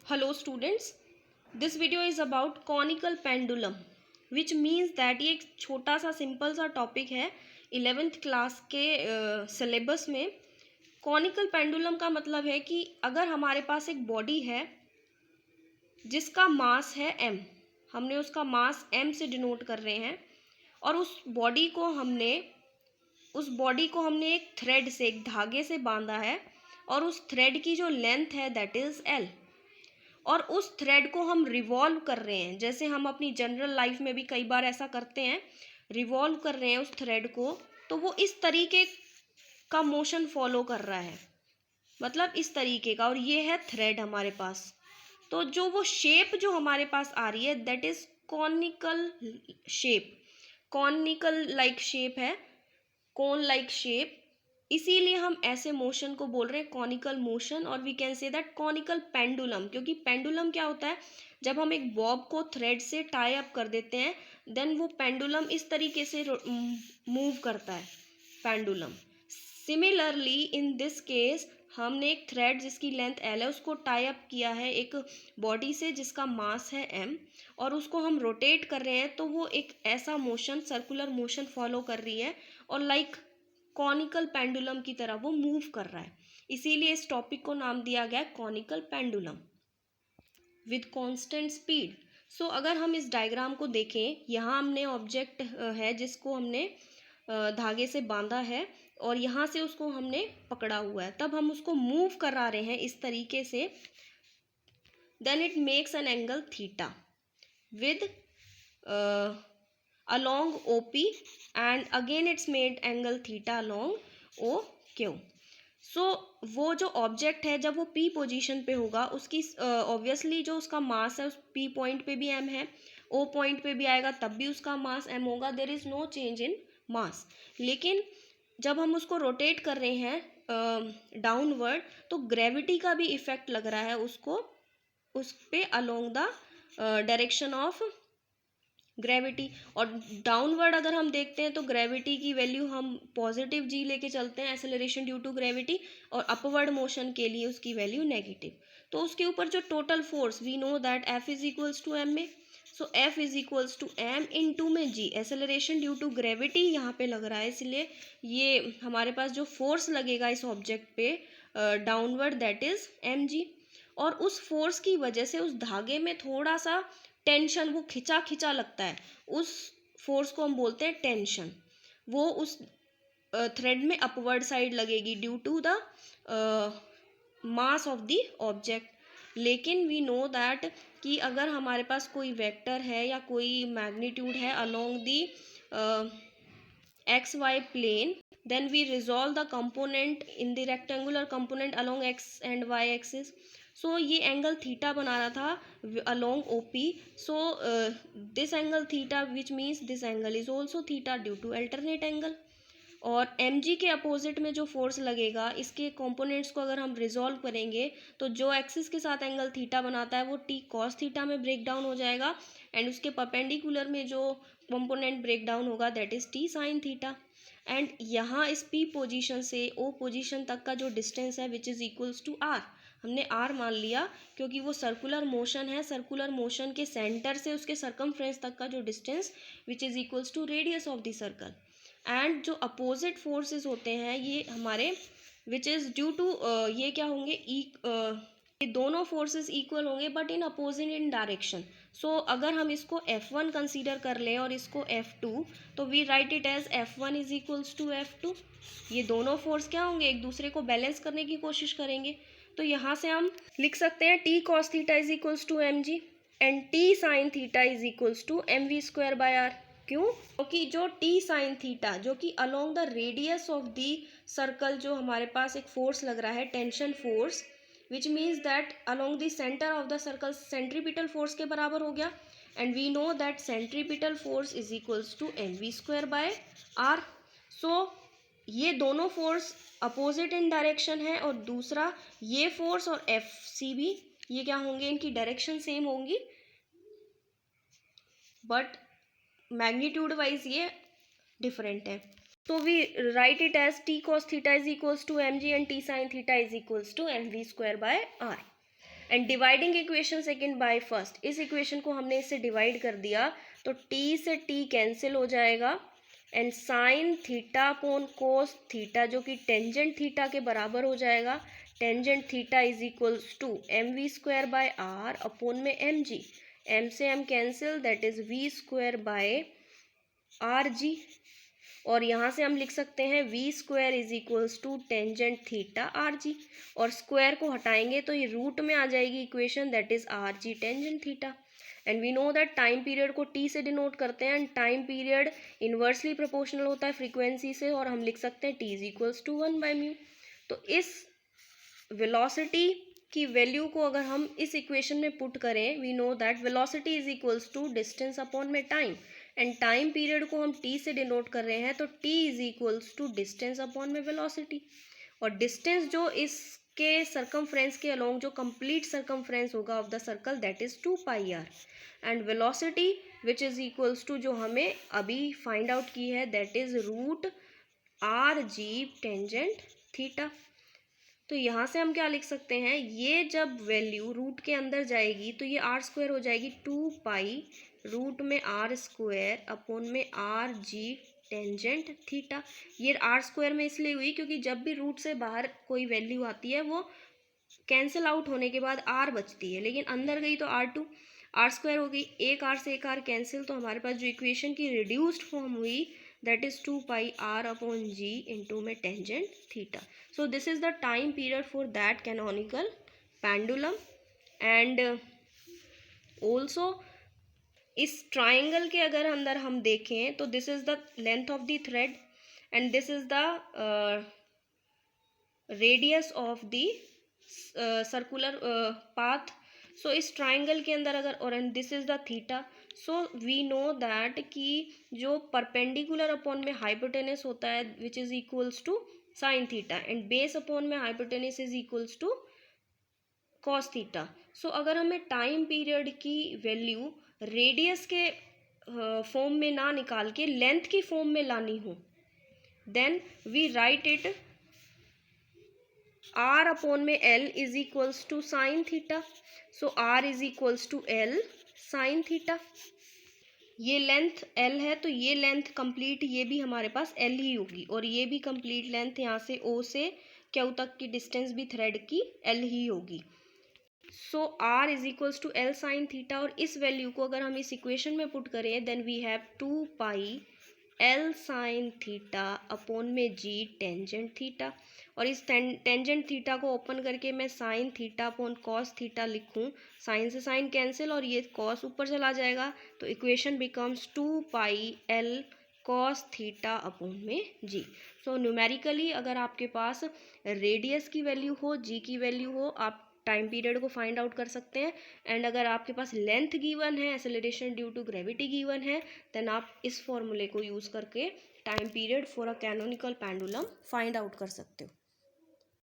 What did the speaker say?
Hello students, this video is about conical pendulum which means that ये एक छोटा सा सिंपल सा टॉपिक है 11th क्लास के सिलेबस में। कॉनिकल पेंडुलम का मतलब है कि अगर हमारे पास एक बॉडी है जिसका मास है m, हमने उसका मास m से डिनोट कर रहे हैं और उस बॉडी को हमने एक थ्रेड से, एक धागे से बांधा है और उस थ्रेड की जो लेंथ है दैट इज l और उस थ्रेड को हम रिवॉल्व कर रहे हैं, जैसे हम अपनी जनरल लाइफ में भी कई बार ऐसा करते हैं, रिवॉल्व कर रहे हैं उस थ्रेड को, तो वो इस तरीके का मोशन फॉलो कर रहा है, मतलब इस तरीके का। और ये है थ्रेड हमारे पास, तो जो वो शेप जो हमारे पास आ रही है that is conical shape, conical like shape है, कोन लाइक शेप, इसीलिए हम ऐसे मोशन को बोल रहे हैं कॉनिकल मोशन। और we can say that conical pendulum, क्योंकि पेंडुलम क्या होता है, जब हम एक बॉब को थ्रेड से टाई अप कर देते हैं देन वो पेंडुलम इस तरीके से मूव करता है, pendulum. Similarly in this case हमने एक थ्रेड जिसकी लेंथ एल है उसको टाई अप किया है एक बॉडी से जिसका मास है एम और उसको हम रोटेट कर रहे हैं, तो वो एक ऐसा मोशन, सर्कुलर मोशन फॉलो कर रही है और लाइक कॉनिकल पेंडुलम की तरह वो मूव कर रहा है, इसीलिए इस टॉपिक को नाम दिया गया conical pendulum with constant speed. So अगर हम इस डायग्राम को देखें, यहाँ हमने ऑब्जेक्ट है जिसको हमने धागे से बांधा है और यहाँ से उसको हमने पकड़ा हुआ है, तब हम उसको मूव करा रहे हैं इस तरीके से, then it makes an angle theta with along OP and again it's made angle theta along OQ। सो वो जो ऑब्जेक्ट है जब वो P पोजीशन पे होगा उसकी ऑब्वियसली जो उसका मास है उस P पॉइंट पे भी m है, O पॉइंट पे भी आएगा तब भी उसका मास m होगा, there is no change in mass. लेकिन जब हम उसको रोटेट कर रहे हैं डाउनवर्ड तो ग्रेविटी का भी इफेक्ट लग रहा है उसको, उस पे along the direction of gravity. और डाउनवर्ड अगर हम देखते हैं तो ग्रेविटी की वैल्यू हम पॉजिटिव जी लेके चलते हैं, एक्सेलरेशन ड्यू टू ग्रेविटी, और अपवर्ड मोशन के लिए उसकी वैल्यू नेगेटिव। तो उसके ऊपर जो total force we know that F is equals to M में, so F is equals to M into में G, acceleration due to gravity यहाँ पे लग रहा है, इसलिए ये हमारे पास जो फोर्स लगेगा इस ऑब्जेक्ट पे downward that is M G. और उस फोर्स की वजह से उस धागे में थोड़ा सा टेंशन, वो खिंचा खिंचा लगता है, उस फोर्स को हम बोलते हैं टेंशन, वो उस थ्रेड में अपवर्ड साइड लगेगी due to the mass of the object. लेकिन वी नो दैट कि अगर हमारे पास कोई वेक्टर है या कोई मैग्नीट्यूड है along the X Y plane, then we resolve the component in the rectangular component along x and y axis। so ये एंगल थीटा बना रहा था along OP, so this angle theta which means this angle is also theta due to alternate angle। और mg के opposite में जो force लगेगा, इसके कंपोनेंट्स को अगर हम रिजॉल्व करेंगे तो जो एक्सिस के साथ एंगल थीटा बनाता है वो t cos थीटा में ब्रेक डाउन हो जाएगा, एंड उसके परपेंडिकुलर में जो कंपोनेंट ब्रेक डाउन होगा that is t sin theta. And यहाँ इस P पोजीशन से O पोजीशन तक का जो डिस्टेंस है which is equals to R, हमने R मान लिया क्योंकि वो सर्कुलर मोशन है, सर्कुलर मोशन के सेंटर से उसके सर्कमफ्रेंस तक का जो distance which is equals to radius of the circle. And जो अपोजिट फोर्सेस होते हैं ये हमारे विच इज़ ड्यू टू ये क्या होंगे, ये दोनों फोर्सेस इक्वल होंगे but in opposite in direction. So अगर हम इसको F1 कंसीडर कर लें और इसको F2, तो we write it as F1 is equals to F2। ये दोनों फोर्स क्या होंगे, एक दूसरे को बैलेंस करने की कोशिश करेंगे, तो यहाँ से हम लिख सकते हैं t cos theta is equals to M G and t sin theta is equals to M V square by R. क्यों? क्योंकि जो t sin थीटा जो कि along the radius of the circle जो हमारे पास एक फोर्स लग रहा है, tension force, which means that along the center of the circle centripetal force के बराबर हो गया, and we know that centripetal force is equals to mv square by r। so ये दोनों फोर्स अपोजिट इन डायरेक्शन है और दूसरा ये फोर्स और एफ सी भी ये क्या होंगे, इनकी डायरेक्शन सेम होंगी बट मैग्नीट्यूड वाइज ये डिफरेंट है। So we write it as t cos theta is equals to mg and t sin theta is equals to mv square by r। And dividing equation second by first, इस equation को हमने इससे divide कर दिया तो t से t cancel हो जाएगा and sine theta upon cos theta जो कि टेंजेंट थीटा के बराबर हो जाएगा। Tangent theta is equals to M V square by R upon में एम जी, एम से M cancel that is V square by R G, और यहाँ से हम लिख सकते हैं V square is equals to tangent theta R G, और स्क्वायर को हटाएंगे तो ये रूट में आ जाएगी equation that is R G tangent theta. And we know that time period को टी से डिनोट करते हैं and time period inversely proportional होता है फ्रीक्वेंसी से, और हम लिख सकते हैं टी इज इक्वल्स टू 1/μ। तो इस वेलोसिटी की वैल्यू को अगर हम इस इक्वेशन में पुट करें, we know that velocity is equals to distance upon में टाइम, एंड टाइम पीरियड को हम टी से डिनोट कर रहे हैं तो T is equals to distance upon में वेलोसिटी, और डिस्टेंस जो इसके सरकमफ्रेंस के अलोंग जो कंप्लीट सरकमफ्रेंस होगा of the circle that is 2πr, and velocity which is equals to जो हमें अभी फाइंड आउट की है that is root R G tangent theta. तो यहाँ से हम क्या लिख सकते हैं, ये जब वैल्यू रूट के अंदर जाएगी तो ये आर स्क्वायर हो जाएगी 2π रूट में आर स्क्वायर अपॉन में आर जी टेंजेंट थीटा। ये आर स्क्वायर में इसलिए हुई क्योंकि जब भी रूट से बाहर कोई वैल्यू आती है वो कैंसिल आउट होने के बाद आर बचती है, लेकिन अंदर गई तो आर स्क्वायर हो गई, एक आर से एक आर कैंसिल, तो हमारे पास जो इक्वेशन की रिड्यूस्ड फॉर्म हुई that is 2πr upon g into में tangent theta. So this is the time period for that canonical pendulum, and also इस ट्राइंगल के अगर अंदर हम देखें तो this is the length of the thread and this is the radius of the circular path. So इस triangle के अंदर अगर, और and this is the theta, so we know that कि जो परपेंडिकुलर अपॉन में हाइपोटेनस होता है which is equals to sine theta, and base upon में hypotenuse is equals to cos theta. So अगर हमें टाइम पीरियड की वैल्यू रेडियस के फॉर्म में ना निकाल के लेंथ की फॉर्म में लानी हो, then we write it R upon में L is equals to sine theta. So R is equals to L sine theta. ये लेंथ एल है तो ये लेंथ कंप्लीट ये भी हमारे पास एल ही होगी, और ये भी कंप्लीट लेंथ यहाँ से ओ से क्यू तक की डिस्टेंस भी थ्रेड की एल ही होगी। So R is equals to L sine theta, और इस वैल्यू को अगर हम इस इक्वेशन में पुट करें then we have 2π L sine theta upon में जी टेंजेंट थीटा, और इस टेंजेंट थीटा को ओपन करके मैं sine theta upon cos theta लिखूं, साइन से साइन कैंसिल और ये कॉस ऊपर चला जाएगा तो equation becomes 2π L cos theta upon में जी। सो न्यूमेरिकली अगर आपके पास रेडियस की वैल्यू हो, जी की वैल्यू हो, आप टाइम पीरियड को फाइंड आउट कर सकते हैं, एंड अगर आपके पास लेंथ गिवन है, acceleration due to gravity given है, देन आप इस फॉर्मूले को यूज़ करके time period for a canonical pendulum find out कर सकते हो।